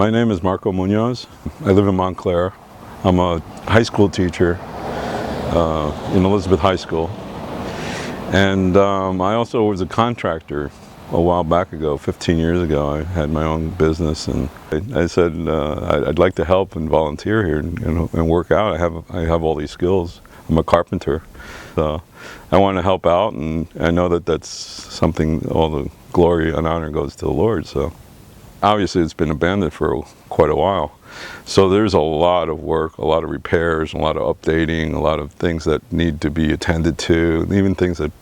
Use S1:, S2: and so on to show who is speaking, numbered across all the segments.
S1: My name is Marco Munoz. I live in Montclair. I'm a high school teacher in Elizabeth High School. And I also was a contractor a while back ago, 15 years ago. I had my own business, and I said I'd like to help and volunteer here and work out. I have all these skills. I'm a carpenter. So I want to help out, and I know that that's something, all the glory and honor goes to the Lord. So obviously it's been abandoned for quite a while. So there's a lot of work, a lot of repairs, a lot of updating, a lot of things that need to be attended to, even things that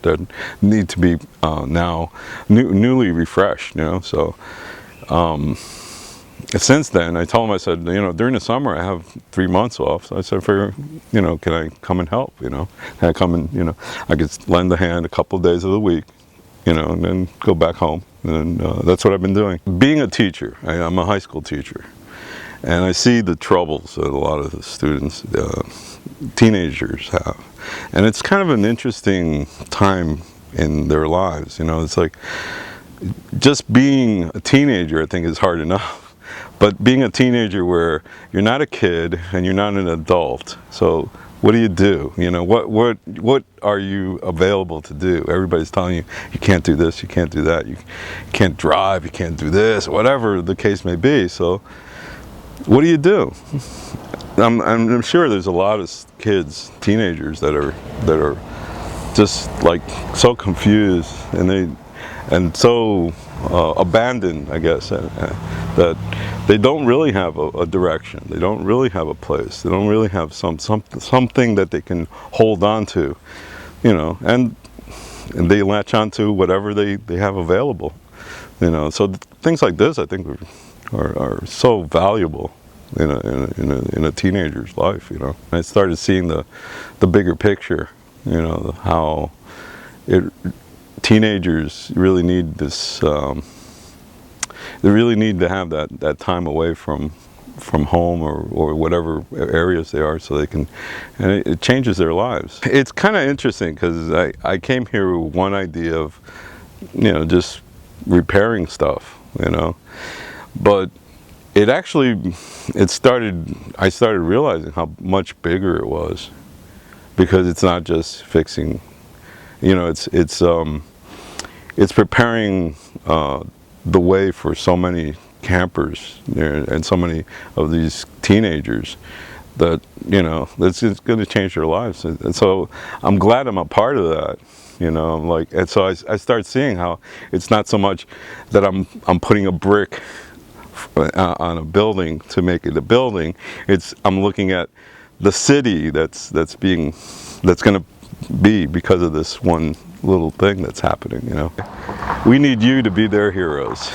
S1: need to be now newly refreshed, you know. So since then, I told him, I said, you know, during the summer I have 3 months off. So I said, you know, can I come and help, you know? Can I come and, you know, I could lend a hand a couple of days of the week, you know, and then go back home. And that's what I've been doing. Being a teacher, I'm a high school teacher, and I see the troubles that a lot of the students, teenagers have. And it's kind of an interesting time in their lives, you know. It's like, just being a teenager, I think, is hard enough. But being a teenager where you're not a kid and you're not an adult, so what do? You know, what are you available to do? Everybody's telling you, you can't do this, you can't do that, you can't drive, you can't do this, whatever the case may be. So what do? I'm sure there's a lot of kids, teenagers that are just like so confused and so abandoned, I guess, that they don't really have a direction. They don't really have a place. They don't really have something that they can hold on to, you know, and they latch on to whatever they have available, you know. So things like this, I think, are so valuable in a teenager's life, you know. I started seeing the bigger picture, you know, how teenagers really need this. They really need to have that time away from home or whatever areas they are, so they can, and it changes their lives. It's kind of interesting because I came here with one idea of, you know, just repairing stuff, you know, but I started realizing how much bigger it was, because it's not just fixing, you know, it's preparing the way for so many campers and so many of these teenagers that, you know, that's going to change their lives. And so I'm glad I'm a part of that, you know. Like, and so I start seeing how it's not so much that I'm putting a brick on a building to make it a building. I'm looking at the city that's going to be because of this one little thing that's happening, you know. We need you to be their heroes.